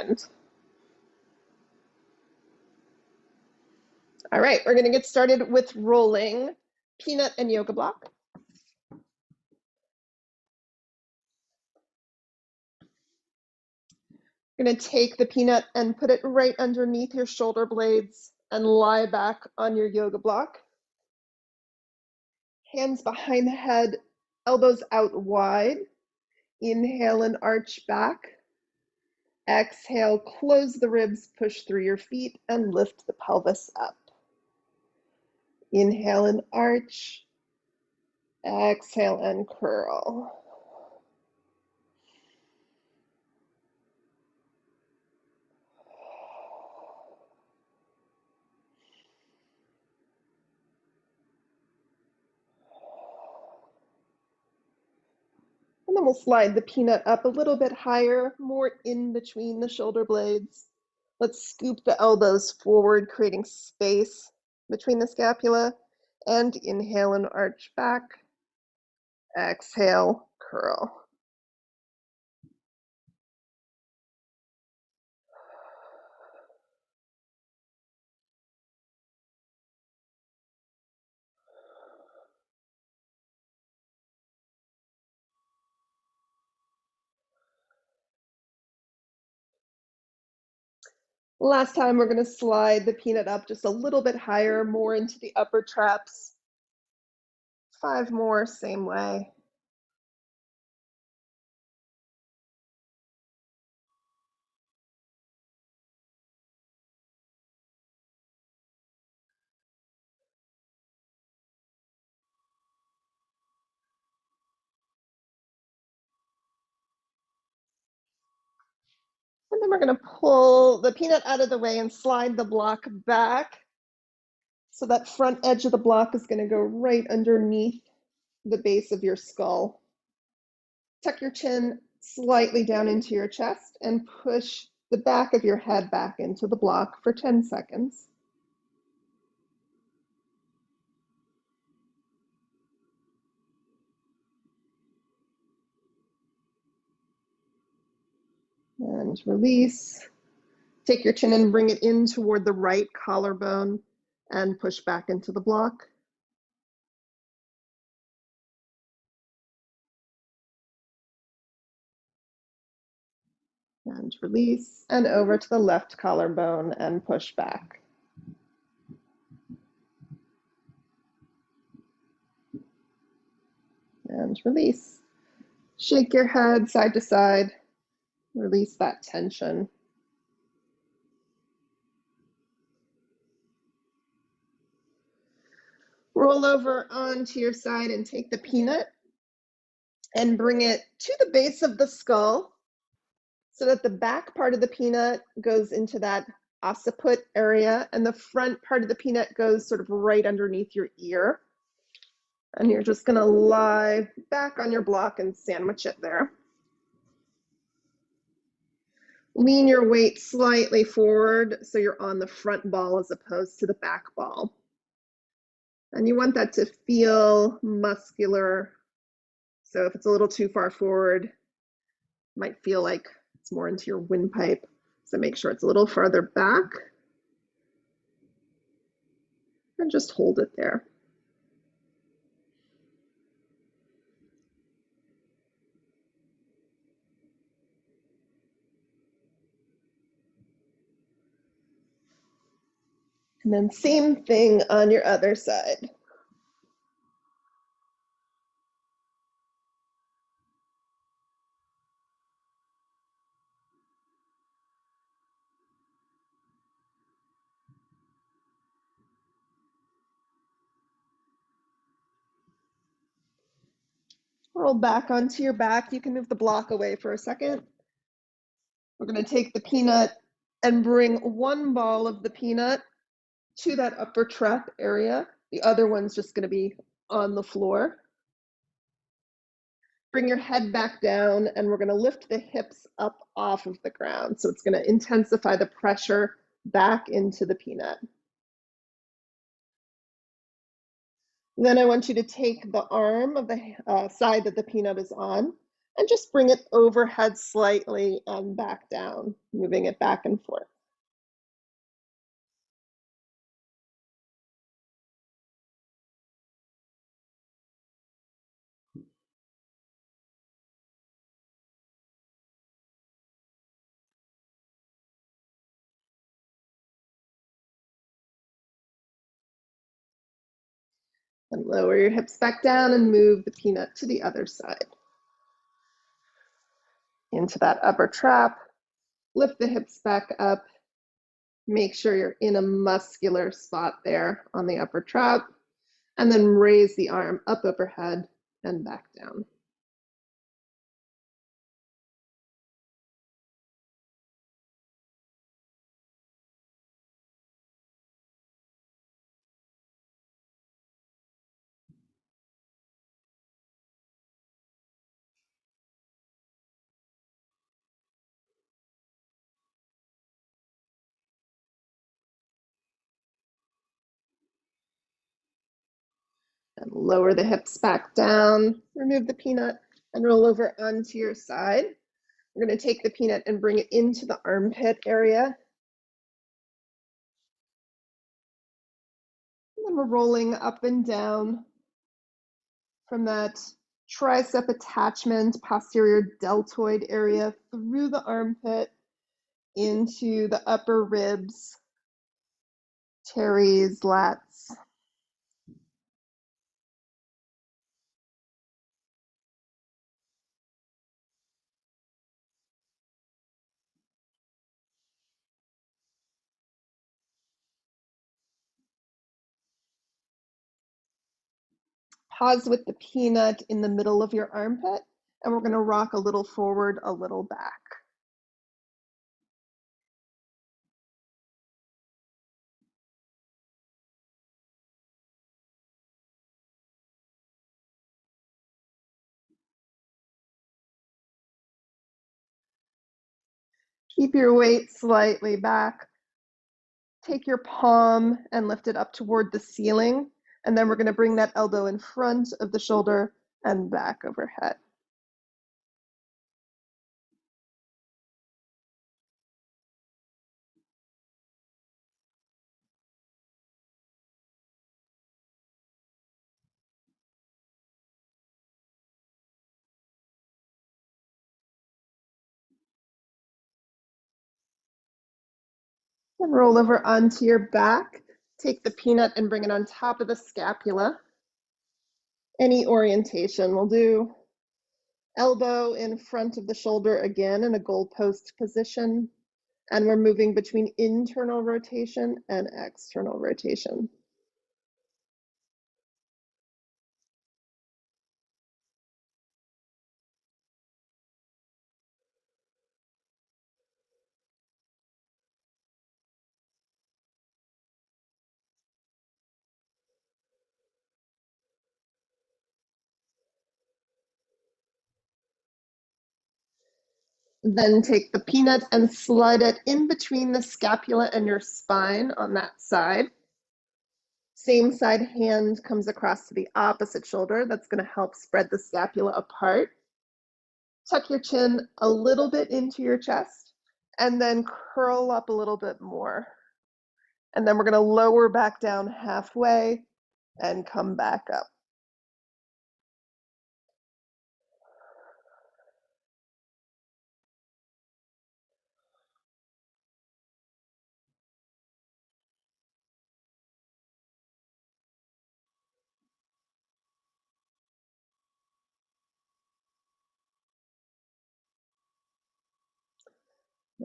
second. All right, we're going to get started with rolling peanut and yoga block. You're going to take the peanut and put it right underneath your shoulder blades and lie back on your yoga block. Hands behind the head, elbows out wide. Inhale and arch back. Exhale, close the ribs, push through your feet, and lift the pelvis up. Inhale and arch. Exhale and curl. And then we'll slide the peanut up a little bit higher, more in between the shoulder blades. Let's scoop the elbows forward, creating space between the scapula. And inhale and arch back. Exhale, curl. Last time, we're going to slide the peanut up just a little bit higher, more into the upper traps. 5 more, same way. And then we're going to pull the peanut out of the way and slide the block back. So that front edge of the block is going to go right underneath the base of your skull. Tuck your chin slightly down into your chest and push the back of your head back into the block for 10 seconds. And release. Take your chin and bring it in toward the right collarbone and push back into the block. And release, and over to the left collarbone and push back. And release. Shake your head side to side. Release that tension. Roll over onto your side and take the peanut and bring it to the base of the skull so that the back part of the peanut goes into that occiput area and the front part of the peanut goes sort of right underneath your ear. And you're just going to lie back on your block and sandwich it there. Lean your weight slightly forward so you're on the front ball as opposed to the back ball. And you want that to feel muscular. So if it's a little too far forward, it might feel like it's more into your windpipe. So make sure it's a little farther back. And just hold it there. And then same thing on your other side. Roll back onto your back. You can move the block away for a second. We're going to take the peanut and bring one ball of the peanut to that upper trap area. The other one's just going to be on the floor. Bring your head back down, and we're going to lift the hips up off of the ground. So it's going to intensify the pressure back into the peanut. Then I want you to take the arm of the side that the peanut is on and just bring it overhead slightly and back down, moving it back and forth. And lower your hips back down and move the peanut to the other side. Into that upper trap, lift the hips back up. Make sure you're in a muscular spot there on the upper trap, and then raise the arm up overhead and back down. And lower the hips back down, remove the peanut, and roll over onto your side. We're going to take the peanut and bring it into the armpit area. And then we're rolling up and down from that tricep attachment, posterior deltoid area through the armpit into the upper ribs, teres, lats. Pause with the peanut in the middle of your armpit, and we're going to rock a little forward, a little back. Keep your weight slightly back. Take your palm and lift it up toward the ceiling, and then we're going to bring that elbow in front of the shoulder and back overhead. And roll over onto your back. Take the peanut and bring it on top of the scapula. Any orientation will do. Elbow in front of the shoulder again in a goalpost position. And we're moving between internal rotation and external rotation. Then take the peanut and slide it in between the scapula and your spine on that side. Same side hand comes across to the opposite shoulder. That's going to help spread the scapula apart. Tuck your chin a little bit into your chest and then curl up a little bit more. And then we're going to lower back down halfway and come back up.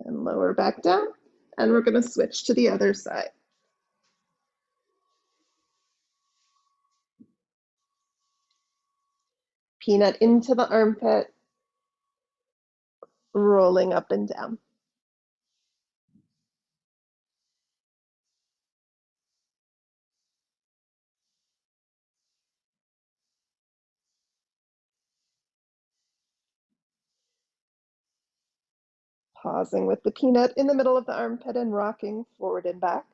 And lower back down. And we're going to switch to the other side. Peanut into the armpit, rolling up and down. Pausing with the peanut in the middle of the armpit and rocking forward and back.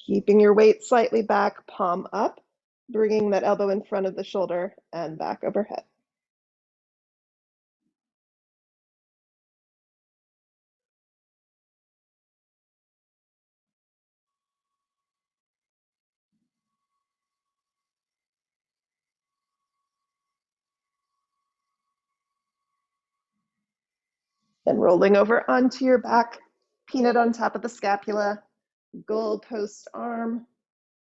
Keeping your weight slightly back, palm up, bringing that elbow in front of the shoulder and back overhead. Then rolling over onto your back, peanut on top of the scapula, goalpost arm,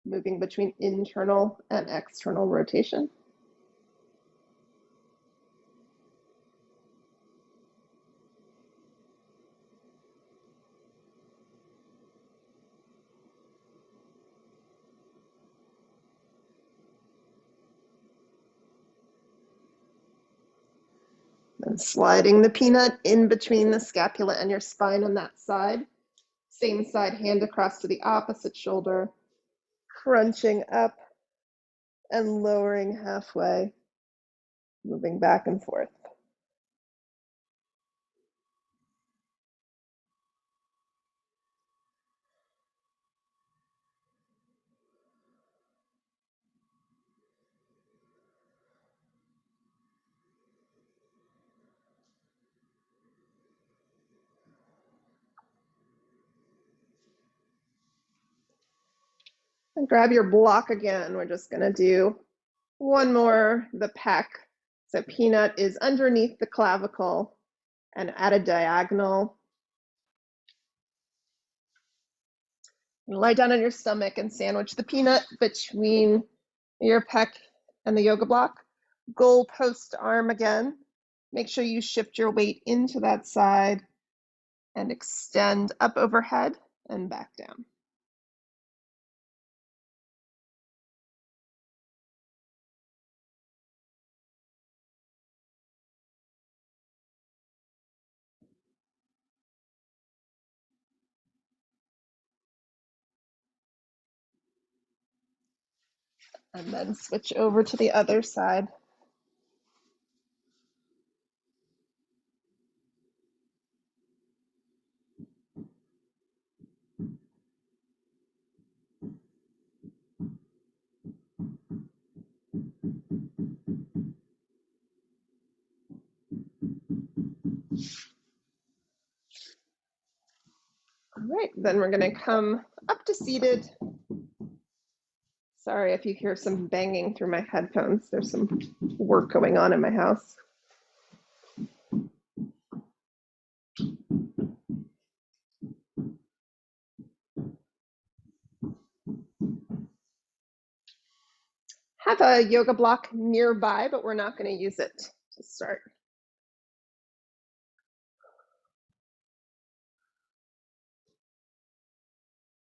moving between internal and external rotation. Then sliding the peanut in between the scapula and your spine on that side. Same side, hand across to the opposite shoulder, crunching up and lowering halfway, moving back and forth. And grab your block again. We're just going to do one more, the pec. So peanut is underneath the clavicle and at a diagonal. You lie down on your stomach and sandwich the peanut between your pec and the yoga block. Goalpost arm again. Make sure you shift your weight into that side and extend up overhead and back down. And then switch over to the other side. All right, then we're going to come up to seated. Sorry if you hear some banging through my headphones. There's some work going on in my house. Have a yoga block nearby, but we're not going to use it to start.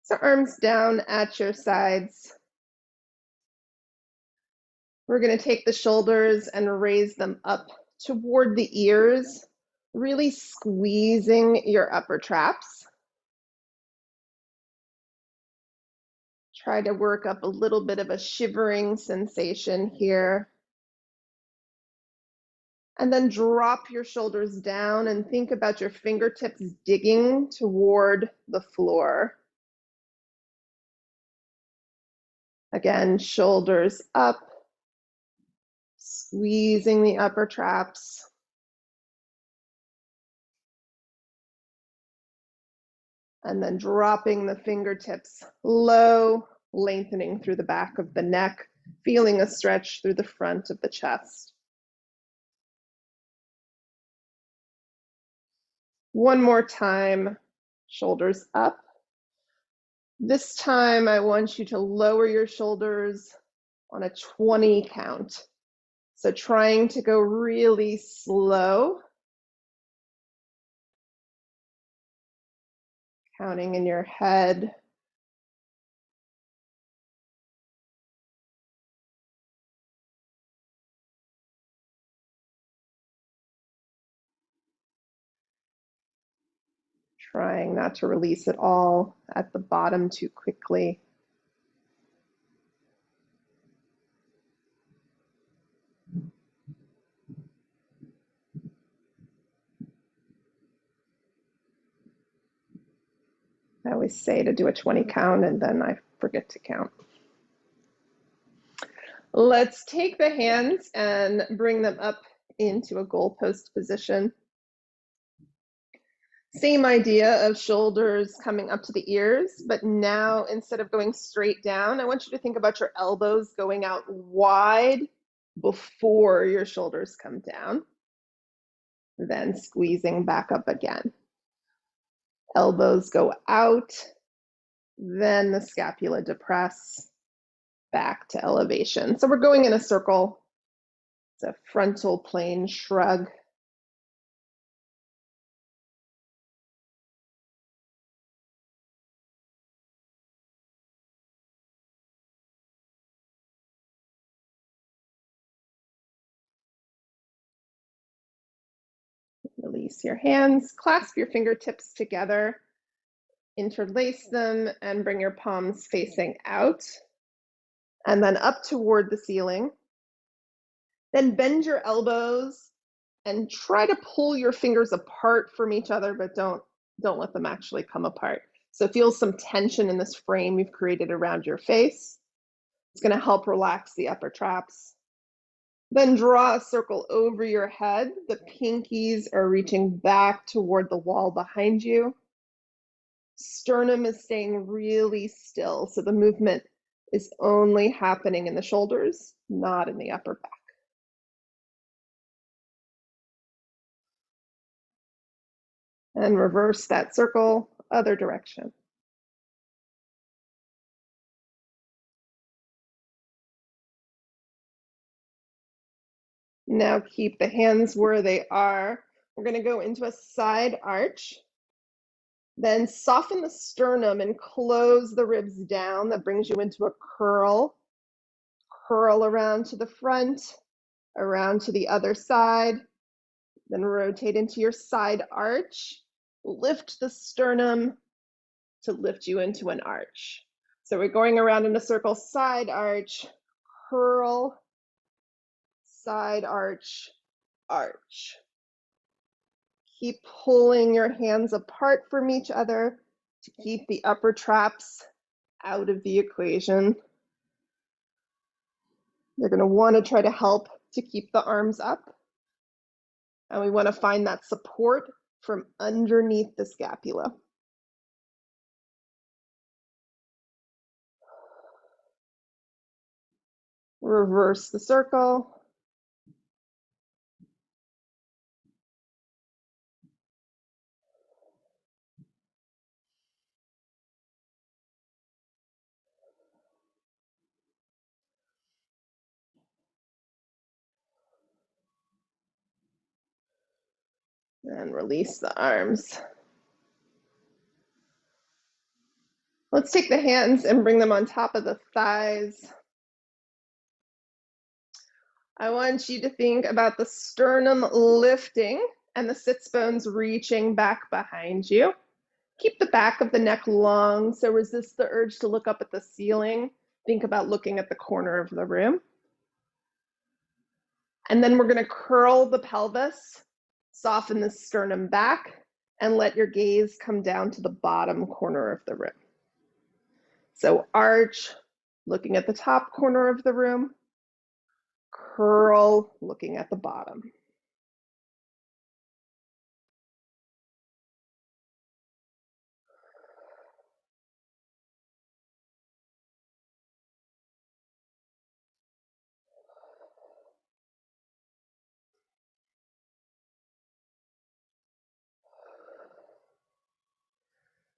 So arms down at your sides. We're going to take the shoulders and raise them up toward the ears, really squeezing your upper traps. Try to work up a little bit of a shivering sensation here. And then drop your shoulders down and think about your fingertips digging toward the floor. Again, shoulders up, squeezing the upper traps. And then dropping the fingertips low, lengthening through the back of the neck, feeling a stretch through the front of the chest. One more time, shoulders up. This time, I want you to lower your shoulders on a 20 count. So trying to go really slow. Counting in your head. Trying not to release it all at the bottom too quickly. I always say to do a 20 count, and then I forget to count. Let's take the hands and bring them up into a goalpost position. Same idea of shoulders coming up to the ears, but now instead of going straight down, I want you to think about your elbows going out wide before your shoulders come down, then squeezing back up again. Elbows go out, then the scapula depress back to elevation. So we're going in a circle. It's a frontal plane shrug. Release your hands, clasp your fingertips together, interlace them, and bring your palms facing out, and then up toward the ceiling. Then bend your elbows and try to pull your fingers apart from each other, but don't let them actually come apart. So feel some tension in this frame you've created around your face. It's going to help relax the upper traps. Then draw a circle over your head. The pinkies are reaching back toward the wall behind you. Sternum is staying really still, so the movement is only happening in the shoulders, not in the upper back. And reverse that circle, other direction. Now keep the hands where they are. We're going to go into a side arch. Then soften the sternum and close the ribs down. That brings you into a curl. Curl around to the front, around to the other side. Then rotate into your side arch. Lift the sternum to lift you into an arch. So we're going around in a circle, side arch, curl, side arch, arch. Keep pulling your hands apart from each other to keep the upper traps out of the equation. You're going to want to try to help to keep the arms up. And we want to find that support from underneath the scapula. Reverse the circle. And release the arms. Let's take the hands and bring them on top of the thighs. I want you to think about the sternum lifting and the sits bones reaching back behind you. Keep the back of the neck long, so resist the urge to look up at the ceiling. Think about looking at the corner of the room. And then we're going to curl the pelvis, soften the sternum back, and let your gaze come down to the bottom corner of the room. So arch, looking at the top corner of the room. Curl, looking at the bottom.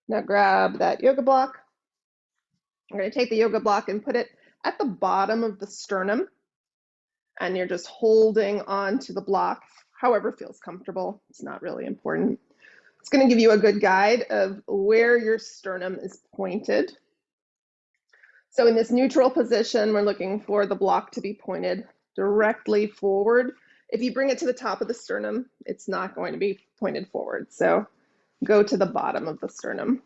Now grab that yoga block. I'm going to take the yoga block and put it at the bottom of the sternum. And you're just holding on to the block, however feels comfortable. It's not really important. It's going to give you a good guide of where your sternum is pointed. So in this neutral position, we're looking for the block to be pointed directly forward. If you bring it to the top of the sternum, it's not going to be pointed forward. So go to the bottom of the sternum.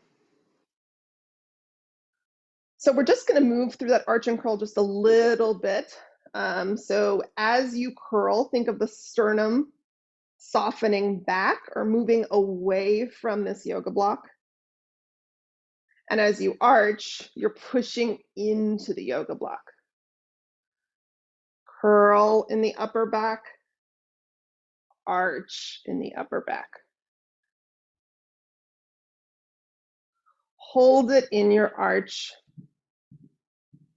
So we're just going to move through that arch and curl just a little bit. So as you curl, think of the sternum softening back or moving away from this yoga block. And as you arch, you're pushing into the yoga block. Curl in the upper back, arch in the upper back. Hold it in your arch.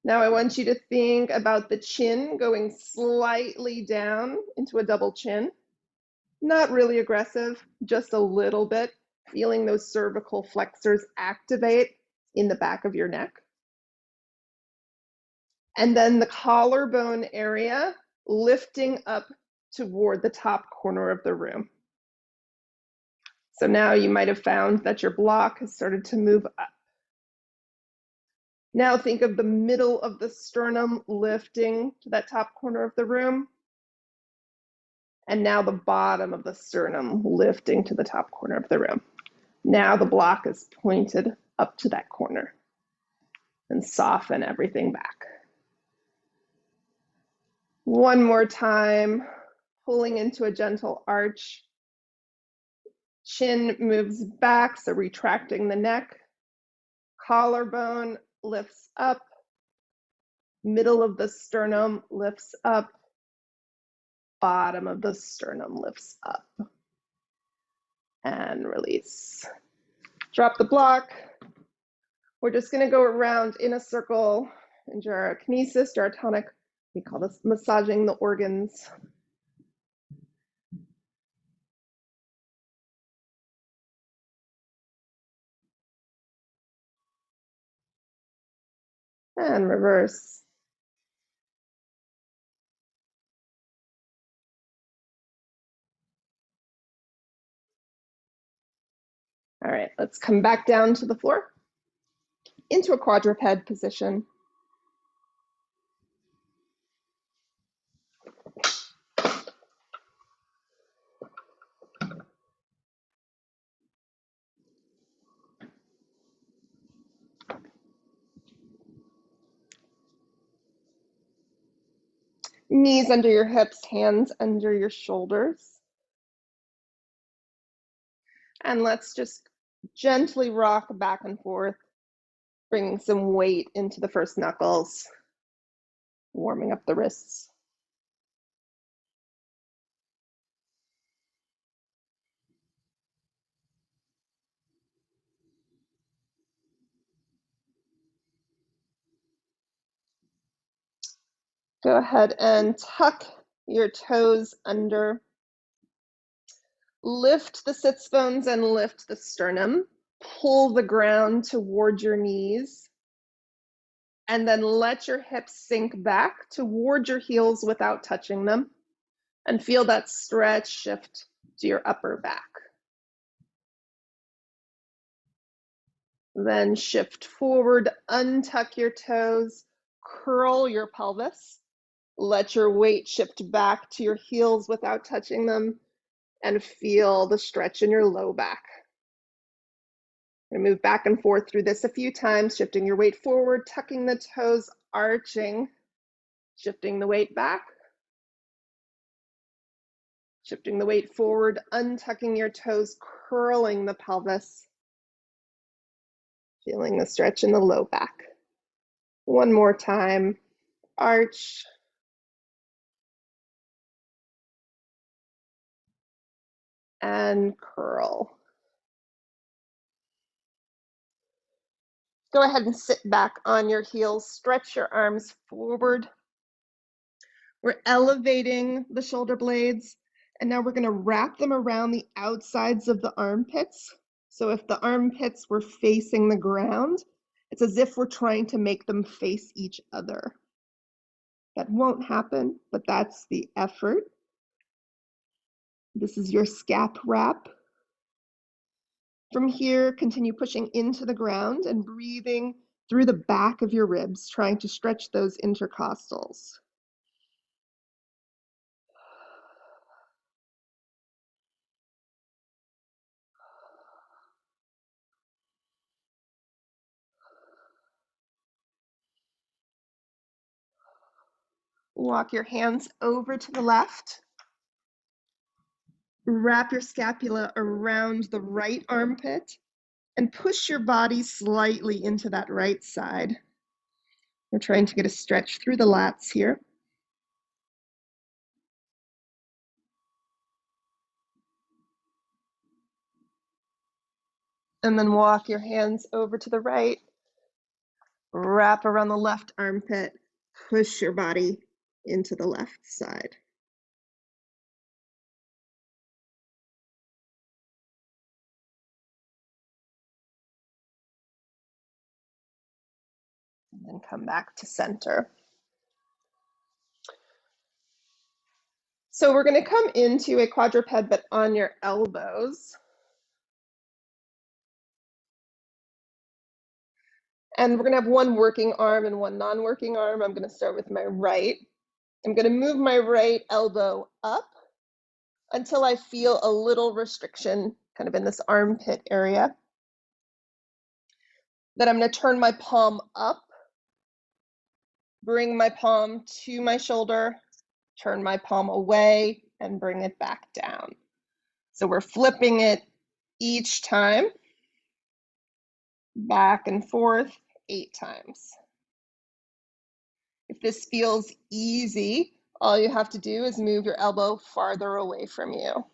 Now I want you to think about the chin going slightly down into a double chin. Not really aggressive, just a little bit, feeling those cervical flexors activate in the back of your neck. And then the collarbone area lifting up toward the top corner of the room. So now you might have found that your block has started to move up. Now think of the middle of the sternum lifting to that top corner of the room. And now the bottom of the sternum lifting to the top corner of the room. Now the block is pointed up to that corner. And soften everything back. One more time, pulling into a gentle arch. Chin moves back, so retracting the neck. Collarbone lifts up. Middle of the sternum lifts up. Bottom of the sternum lifts up. And release. Drop the block. We're just going to go around in a circle in gyrokinesis, gyrotonic. We call this massaging the organs. And reverse. All right, let's come back down to the floor into a quadruped position. Knees under your hips, hands under your shoulders. And let's just gently rock back and forth, bringing some weight into the first knuckles, warming up the wrists. Go ahead and tuck your toes under. Lift the sits bones and lift the sternum. Pull the ground toward your knees. And then let your hips sink back toward your heels without touching them. And feel that stretch shift to your upper back. Then shift forward, untuck your toes, curl your pelvis. Let your weight shift back to your heels without touching them. And feel the stretch in your low back. And move back and forth through this a few times, shifting your weight forward, tucking the toes, arching, shifting the weight back, shifting the weight forward, untucking your toes, curling the pelvis, feeling the stretch in the low back. One more time, arch, and curl. Go ahead and sit back on your heels, stretch your arms forward. We're elevating the shoulder blades, and now we're going to wrap them around the outsides of the armpits. So if the armpits were facing the ground, it's as if we're trying to make them face each other. That won't happen, but that's the effort. This is your Scap Wrap. From here, continue pushing into the ground and breathing through the back of your ribs, trying to stretch those intercostals. Walk your hands over to the left. Wrap your scapula around the right armpit and push your body slightly into that right side. We're trying to get a stretch through the lats here. And then walk your hands over to the right, wrap around the left armpit, push your body into the left side. And then come back to center. So we're going to come into a quadruped, but on your elbows. And we're going to have one working arm and one non-working arm. I'm going to start with my right. I'm going to move my right elbow up until I feel a little restriction kind of in this armpit area. Then I'm going to turn my palm up, bring my palm to my shoulder, turn my palm away, and bring it back down. So we're flipping it each time, back and forth 8 times. If this feels easy, all you have to do is move your elbow farther away from you.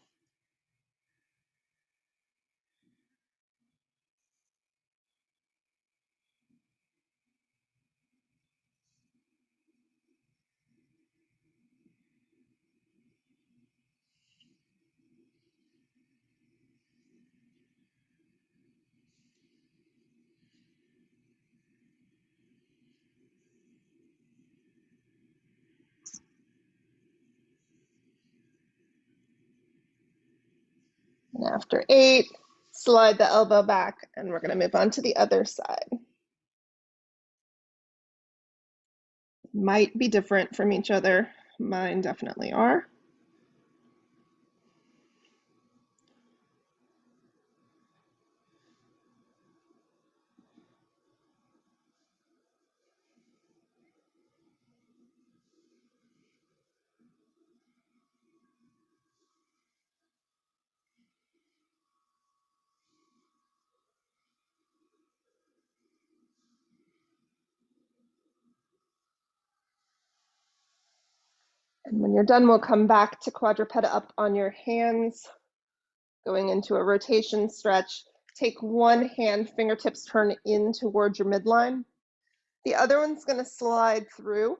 And after 8, slide the elbow back, and we're going to move on to the other side. Might be different from each other. Mine definitely are. And when you're done, we'll come back to quadruped up on your hands, going into a rotation stretch. Take one hand, fingertips turn in towards your midline. The other one's going to slide through.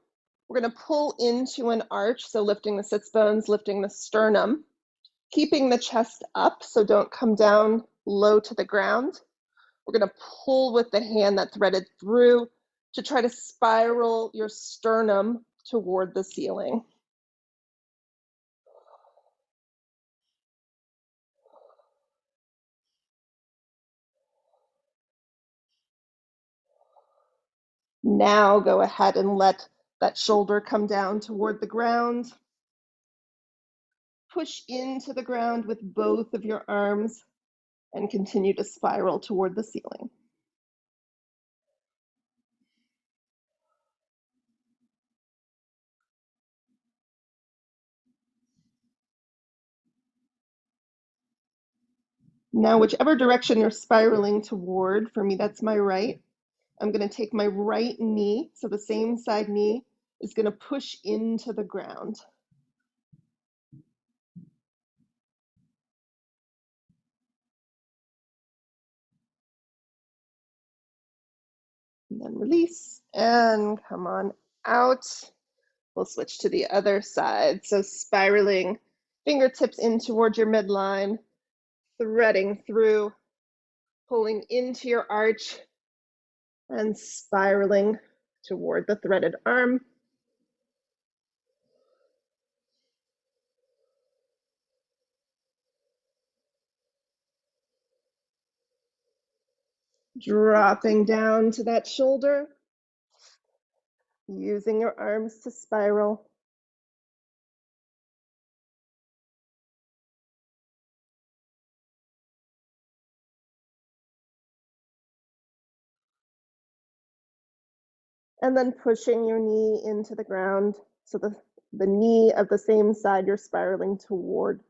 We're going to pull into an arch, so lifting the sits bones, lifting the sternum, keeping the chest up, so don't come down low to the ground. We're going to pull with the hand that threaded through to try to spiral your sternum toward the ceiling. Now go ahead and let that shoulder come down toward the ground. Push into the ground with both of your arms and continue to spiral toward the ceiling. Now, whichever direction you're spiraling toward, for me, that's my right. I'm going to take my right knee, so the same side knee is going to push into the ground. And then release and come on out. We'll switch to the other side. So spiraling fingertips in towards your midline, threading through, pulling into your arch, and spiraling toward the threaded arm. Dropping down to that shoulder, using your arms to spiral. And then pushing your knee into the ground, so the knee of the same side you're spiraling toward.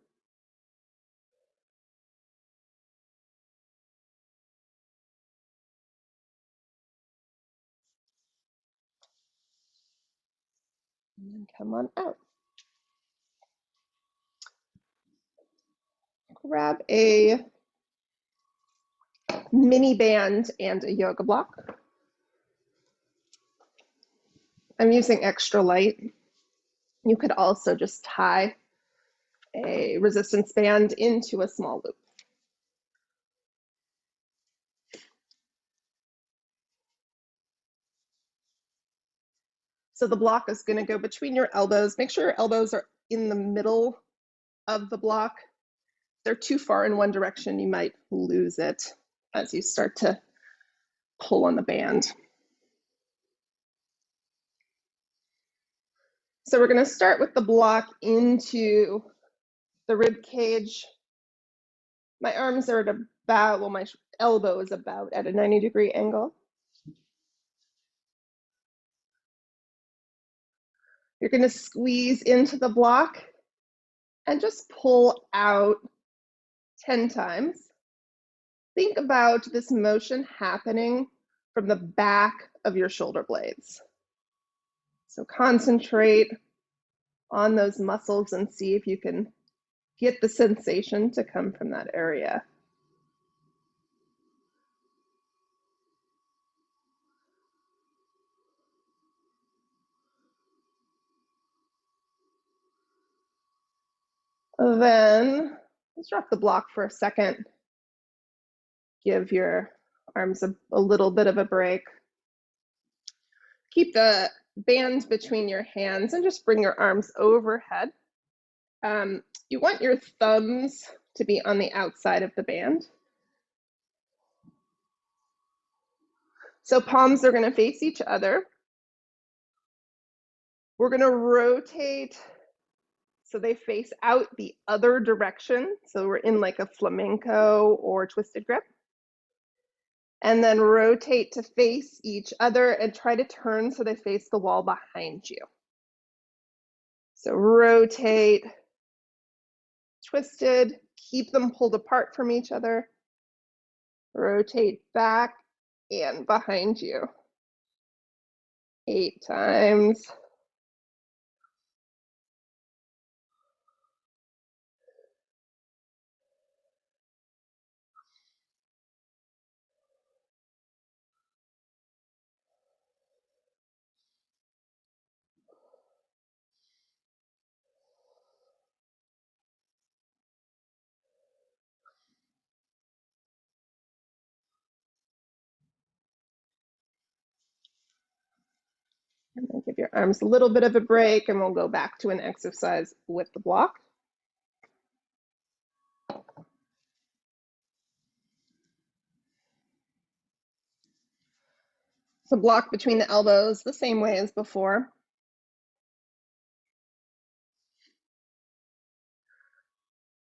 And come on out. Grab a mini band and a yoga block. I'm using extra light. You could also just tie a resistance band into a small loop. So the block is going to go between your elbows. Make sure your elbows are in the middle of the block. If they're too far in one direction, you might lose it as you start to pull on the band. So we're going to start with the block into the rib cage. My arms are at about, well, my elbow is about at a 90-degree angle. You're going to squeeze into the block and just pull out 10 times. Think about this motion happening from the back of your shoulder blades. So concentrate on those muscles and see if you can get the sensation to come from that area. Then let's drop the block for a second. Give your arms a little bit of a break. Keep the band between your hands and just bring your arms overhead. You want your thumbs to be on the outside of the band. So palms are going to face each other. We're going to rotate so they face out the other direction. So we're in like a flamenco or twisted grip. And then rotate to face each other and try to turn so they face the wall behind you. So rotate, twisted, keep them pulled apart from each other. Rotate back and behind you. 8 times. And then give your arms a little bit of a break and we'll go back to an exercise with the block. So block between the elbows the same way as before.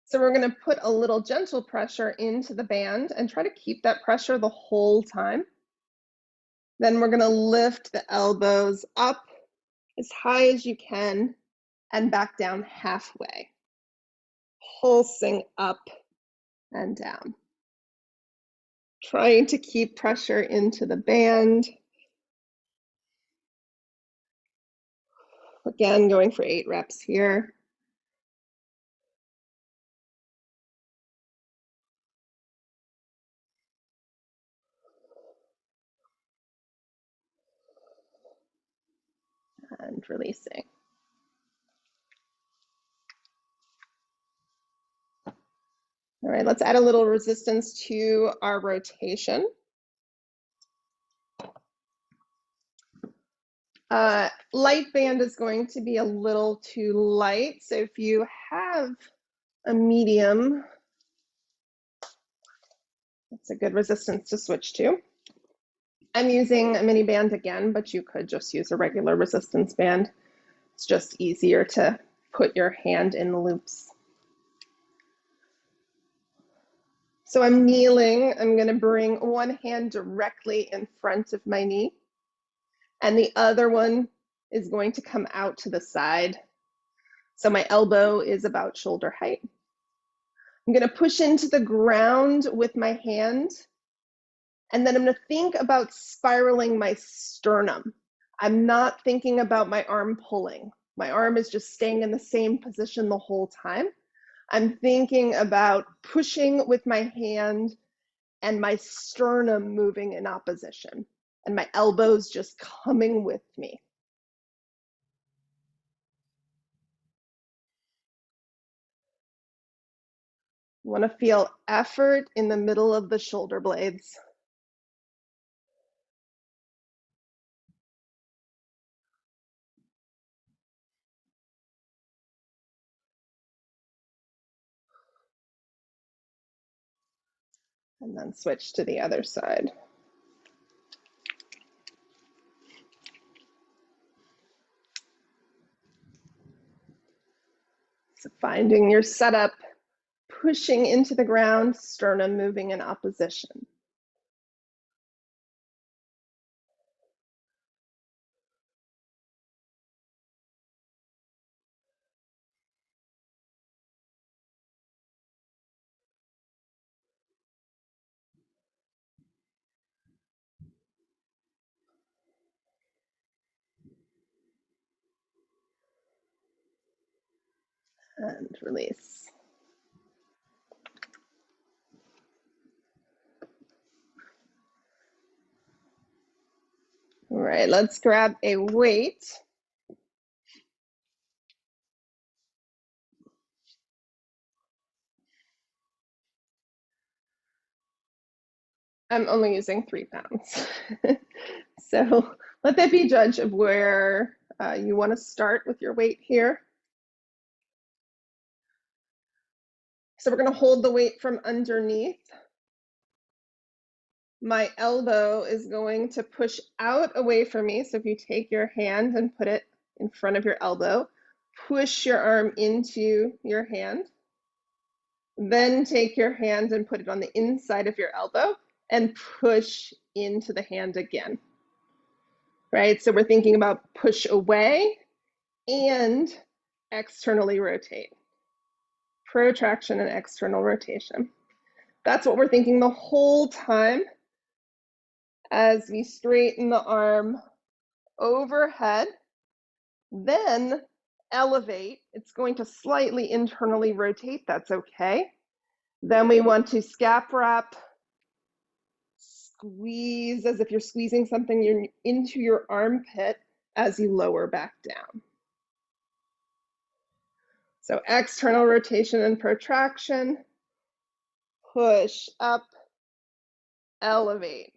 So we're going to put a little gentle pressure into the band and try to keep that pressure the whole time. Then we're going to lift the elbows up as high as you can and back down halfway. Pulsing up and down. Trying to keep pressure into the band. Again, going for 8 reps here. And releasing. All right, let's add a little resistance to our rotation. Light band is going to be a little too light, so if you have a medium, that's a good resistance to switch to. I'm using a mini band again, but you could just use a regular resistance band. It's just easier to put your hand in the loops. So I'm kneeling. I'm going to bring one hand directly in front of my knee, and the other one is going to come out to the side. So my elbow is about shoulder height. I'm going to push into the ground with my hand, and then I'm going to think about spiraling my sternum. I'm not thinking about my arm pulling. My arm is just staying in the same position the whole time. I'm thinking about pushing with my hand and my sternum moving in opposition, and my elbows just coming with me. You want to feel effort in the middle of the shoulder blades. And then switch to the other side. So finding your setup, pushing into the ground, sternum moving in opposition. And release. All right, let's grab a weight. I'm only using 3 pounds. So let that be a judge of where you want to start with your weight here. So we're going to hold the weight from underneath. My elbow is going to push out away from me. So if you take your hand and put it in front of your elbow, push your arm into your hand. Then take your hand and put it on the inside of your elbow and push into the hand again. Right? So we're thinking about push away and externally rotate. Protraction and external rotation. That's what we're thinking the whole time as we straighten the arm overhead, then elevate. It's going to slightly internally rotate, that's okay. Then we want to scap wrap, squeeze as if you're squeezing something into your armpit as you lower back down. So external rotation and protraction, push up, elevate,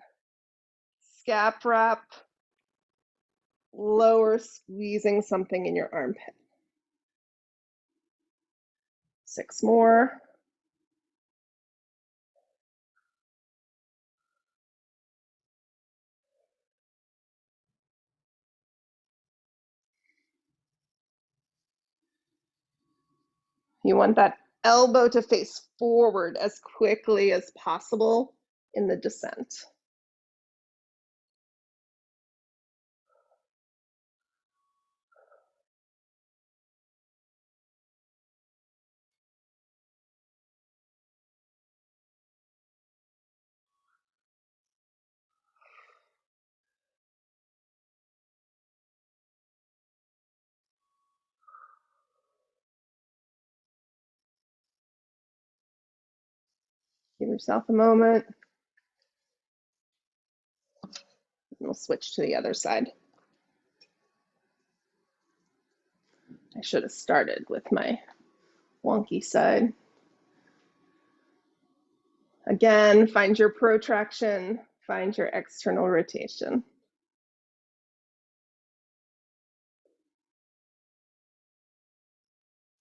scap wrap, lower, squeezing something in your armpit. 6 more. You want that elbow to face forward as quickly as possible in the descent. Give yourself a moment. And we'll switch to the other side. I should have started with my wonky side. Again, find your protraction, find your external rotation.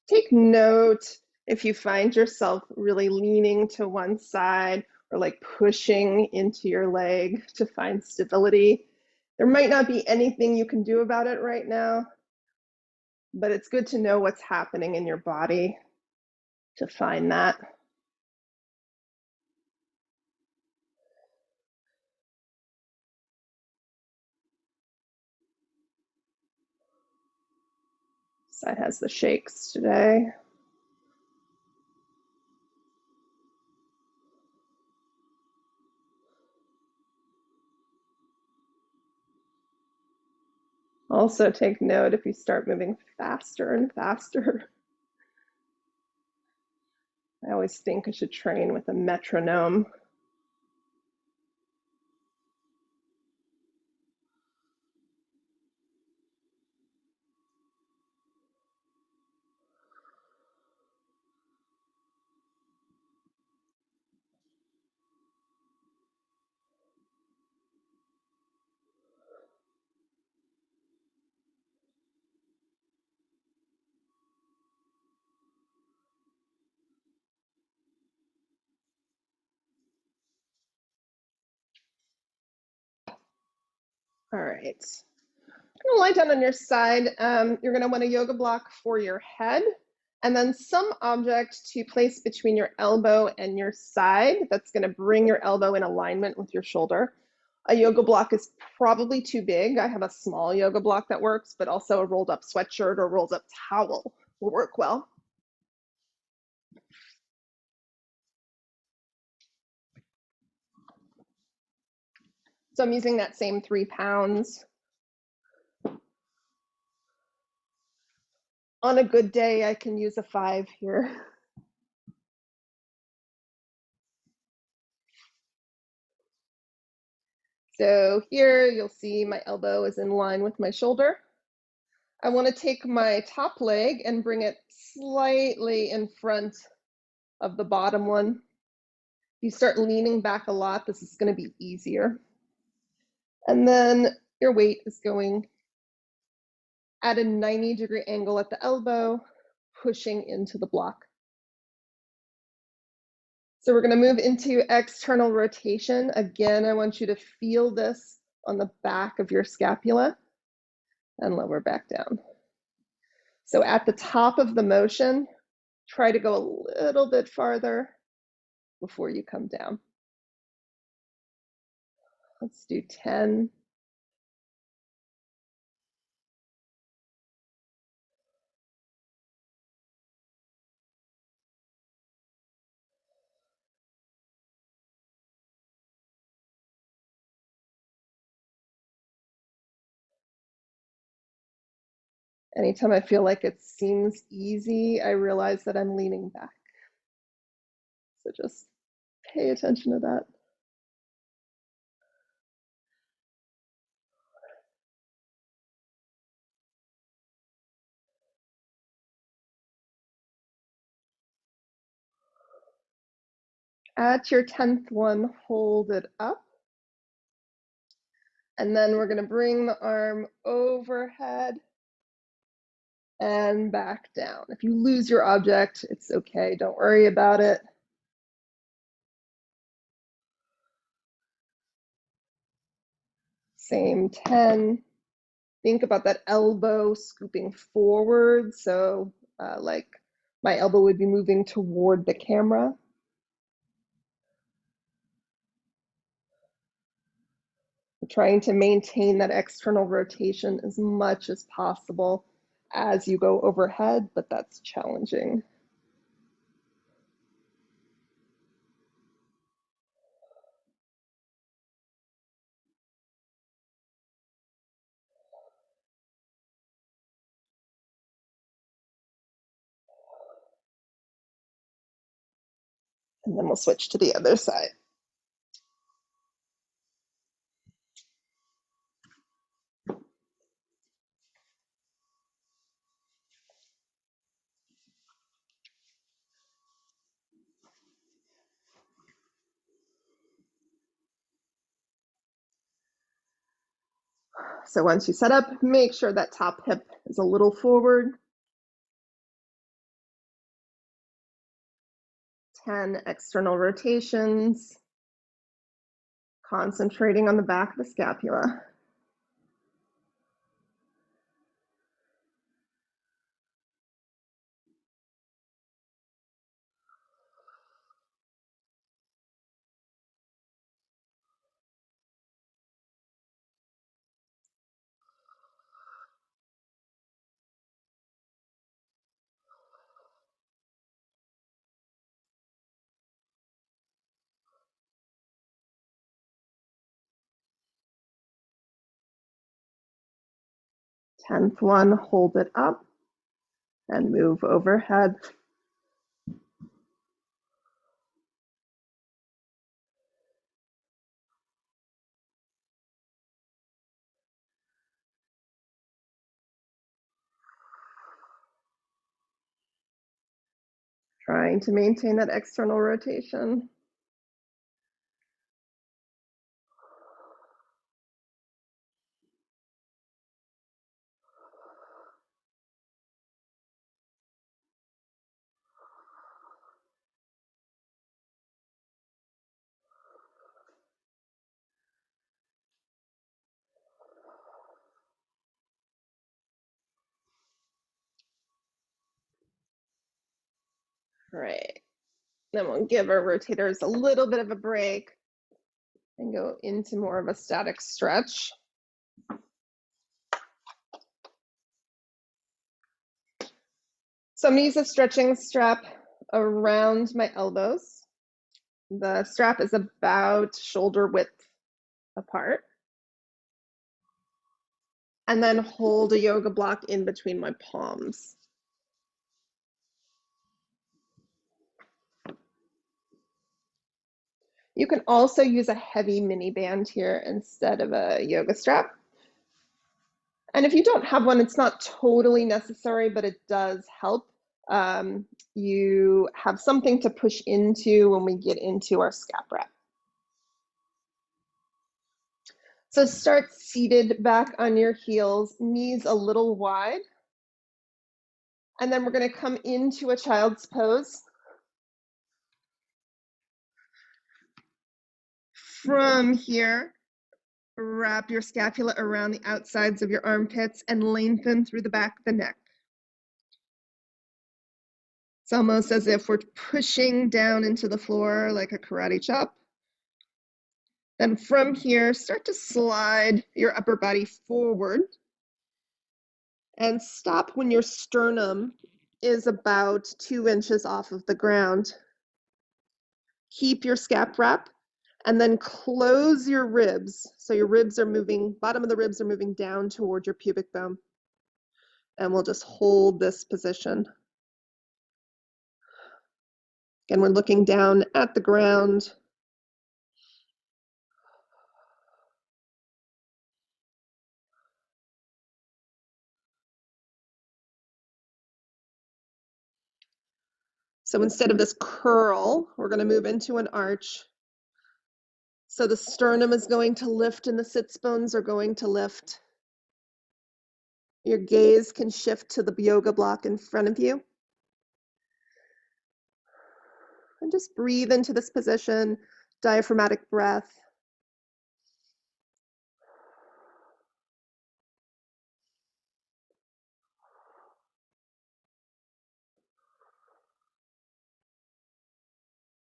Take note if you find yourself really leaning to one side or like pushing into your leg to find stability. There might not be anything you can do about it right now, but it's good to know what's happening in your body to find that. Side has the shakes today. Also take note if you start moving faster and faster. I always think I should train with a metronome. All right. You're gonna lie down on your side. You're gonna want a yoga block for your head, and then some object to place between your elbow and your side that's gonna bring your elbow in alignment with your shoulder. A yoga block is probably too big. I have a small yoga block that works, but also a rolled up sweatshirt or rolled up towel will work well. So I'm using that same 3 pounds. On a good day, I can use a 5 here. So here you'll see my elbow is in line with my shoulder. I want to take my top leg and bring it slightly in front of the bottom one. If you start leaning back a lot, this is going to be easier. And then your weight is going at a 90-degree angle at the elbow, pushing into the block. So we're going to move into external rotation. Again, I want you to feel this on the back of your scapula and lower back down. So at the top of the motion, try to go a little bit farther before you come down. Let's do 10. Anytime I feel like it seems easy, I realize that I'm leaning back. So just pay attention to that. At your 10th one, hold it up. And then we're going to bring the arm overhead and back down. If you lose your object, it's okay. Don't worry about it. Same 10. Think about that elbow scooping forward. So like my elbow would be moving toward the camera. Trying to maintain that external rotation as much as possible as you go overhead, but that's challenging. And then we'll switch to the other side. So once you set up, make sure that top hip is a little forward. 10 external rotations, concentrating on the back of the scapula. 10th one, hold it up and move overhead. Trying to maintain that external rotation. All right, then we'll give our rotators a little bit of a break and go into more of a static stretch. So I'm gonna use a stretching strap around my elbows. The strap is about shoulder width apart. And then hold a yoga block in between my palms. You can also use a heavy mini band here instead of a yoga strap. And if you don't have one, it's not totally necessary, but it does help. You have something to push into when we get into our scap wrap. So start seated back on your heels, knees a little wide. And then we're going to come into a child's pose. From here, wrap your scapula around the outsides of your armpits and lengthen through the back of the neck. It's almost as if we're pushing down into the floor like a karate chop. Then from here, start to slide your upper body forward and stop when your sternum is about 2 inches off of the ground. Keep your scap wrap and then close your ribs. So your ribs are moving, bottom of the ribs are moving down toward your pubic bone. And we'll just hold this position. Again, we're looking down at the ground. So instead of this curl, we're going to move into an arch. So the sternum is going to lift and the sits bones are going to lift. Your gaze can shift to the yoga block in front of you. And just breathe into this position, diaphragmatic breath.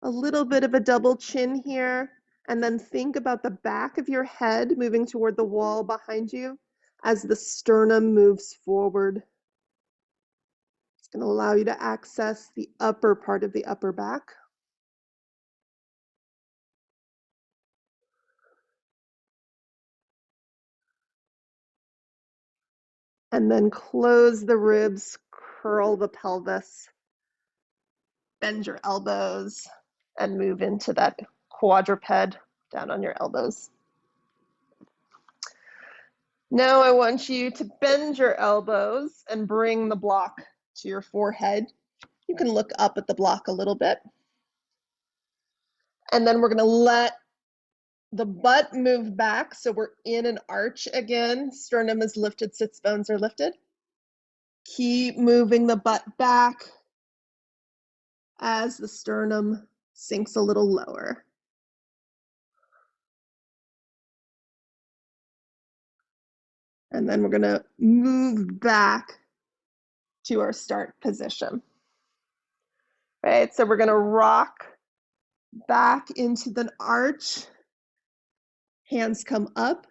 A little bit of a double chin here, and then think about the back of your head moving toward the wall behind you as the sternum moves forward. It's going to allow you to access the upper part of the upper back. And then close the ribs, curl the pelvis, bend your elbows, and move into that quadruped down on your elbows. Now I want you to bend your elbows and bring the block to your forehead. You can look up at the block a little bit. And then we're going to let the butt move back, so we're in an arch again. Sternum is lifted, sits bones are lifted. Keep moving the butt back as the sternum sinks a little lower. And then we're going to move back to our start position. Right, so we're going to rock back into the arch. Hands come up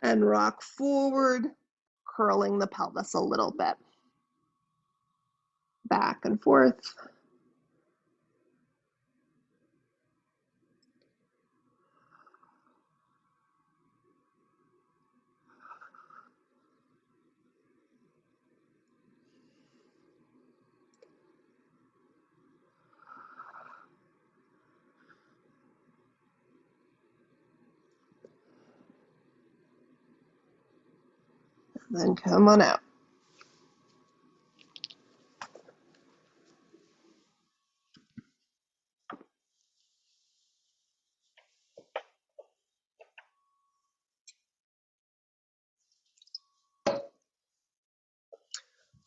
and rock forward, curling the pelvis a little bit. Back and forth. Then come on out.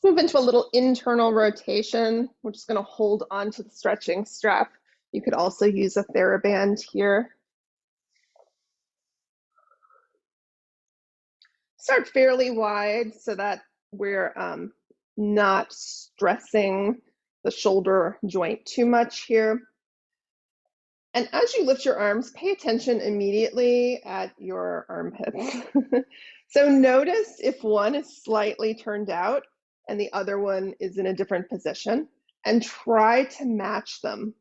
Move into a little internal rotation. We're just going to hold on to the stretching strap. You could also use a TheraBand here. Start fairly wide so that we're not stressing the shoulder joint too much here. And as you lift your arms, pay attention immediately at your armpits. So notice if one is slightly turned out and the other one is in a different position, and try to match them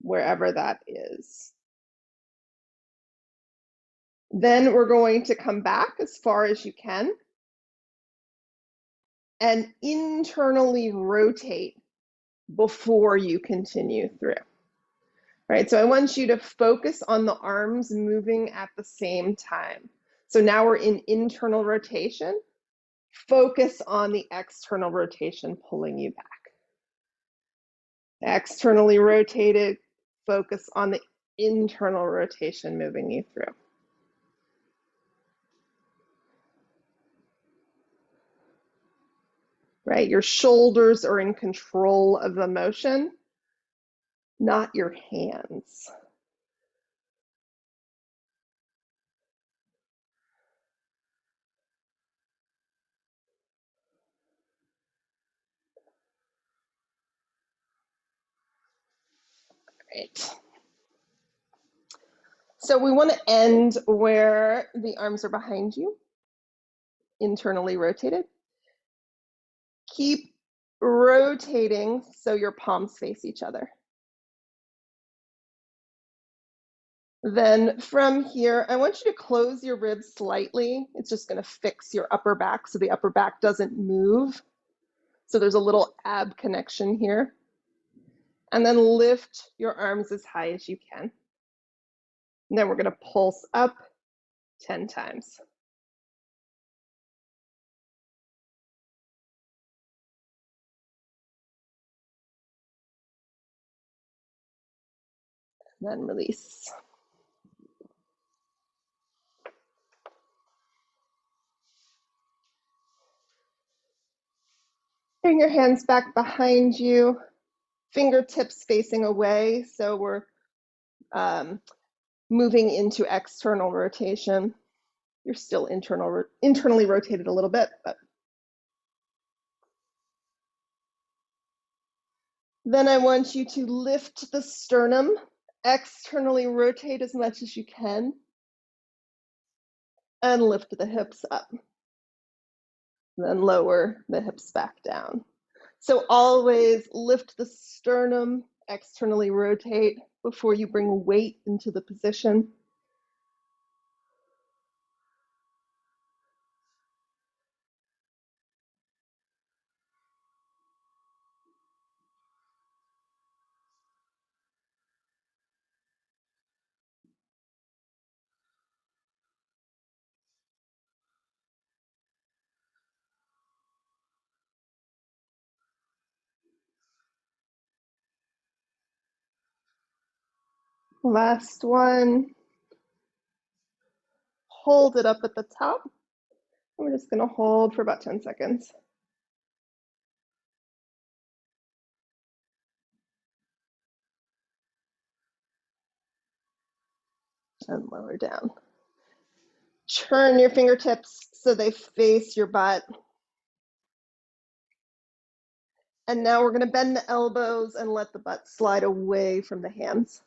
wherever that is. Then we're going to come back as far as you can and internally rotate before you continue through. Right, so I want you to focus on the arms moving at the same time. So now we're in internal rotation. Focus on the external rotation pulling you back. Externally rotated, focus on the internal rotation moving you through. Right, your shoulders are in control of the motion, not your hands. Right. So we want to end where the arms are behind you, internally rotated. Keep rotating so your palms face each other. Then from here, I want you to close your ribs slightly. It's just going to fix your upper back so the upper back doesn't move. So there's a little ab connection here. And then lift your arms as high as you can. And then we're going to pulse up 10 times. And then release. Bring your hands back behind you, fingertips facing away. So we're moving into external rotation. You're still internally rotated a little bit, but then I want you to lift the sternum, externally rotate as much as you can, and lift the hips up. Then lower the hips back down. So always lift the sternum, externally rotate before you bring weight into the position. Last one. Hold it up at the top. And we're just going to hold for about 10 seconds. And lower down. Turn your fingertips so they face your butt. And now we're going to bend the elbows and let the butt slide away from the hands.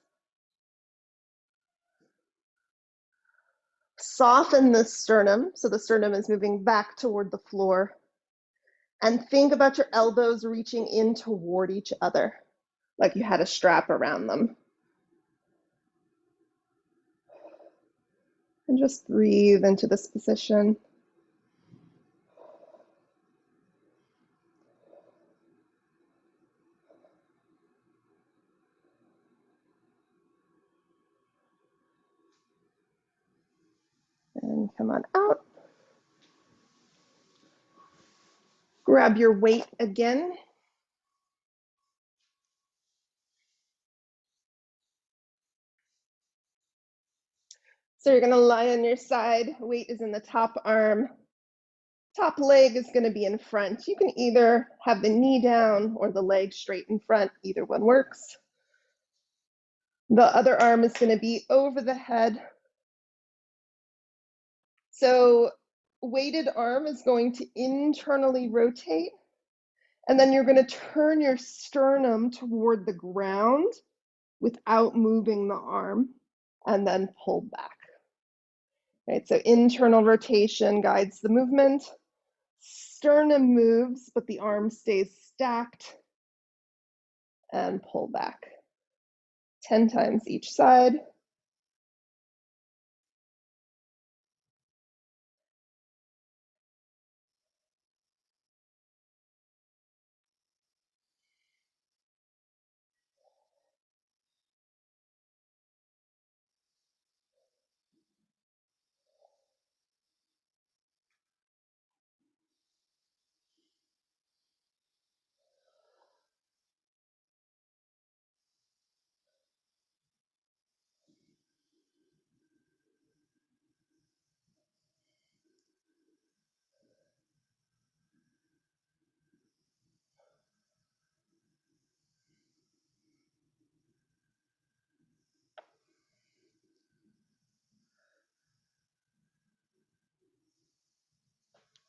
Soften the sternum, so the sternum is moving back toward the floor. And think about your elbows reaching in toward each other, like you had a strap around them. And just breathe into this position. And come on out. Grab your weight again. So you're gonna lie on your side, weight is in the top arm, top leg is gonna be in front. You can either have the knee down or the leg straight in front, either one works. The other arm is gonna be over the head. So weighted arm is going to internally rotate, and then you're gonna turn your sternum toward the ground without moving the arm, and then pull back. Right, so internal rotation guides the movement. Sternum moves, but the arm stays stacked, and pull back. 10 times each side.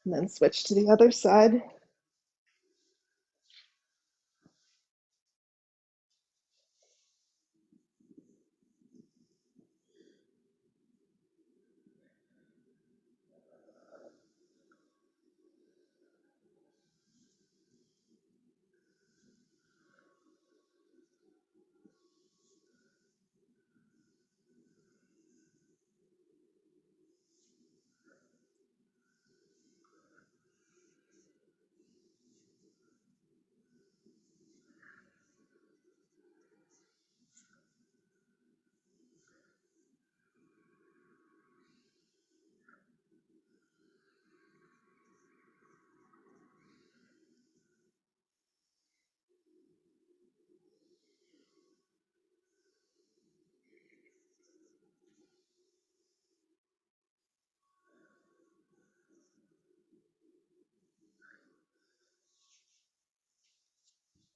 And then switch to the other side.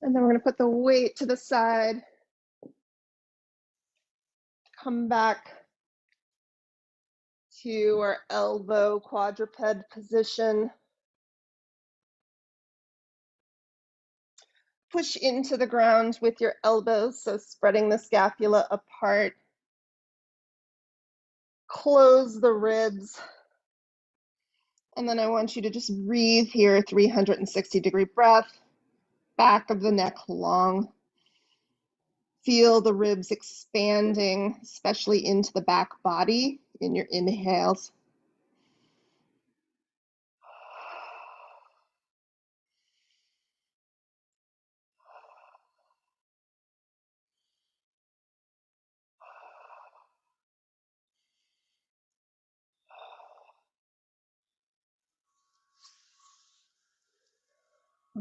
And then we're gonna put the weight to the side, come back to our elbow quadruped position. Push into the ground with your elbows, so spreading the scapula apart. Close the ribs. And then I want you to just breathe here, 360-degree breath, back of the neck long. Feel the ribs expanding, especially into the back body in your inhales.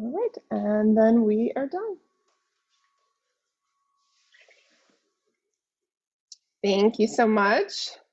All right, and then we are done. Thank you so much.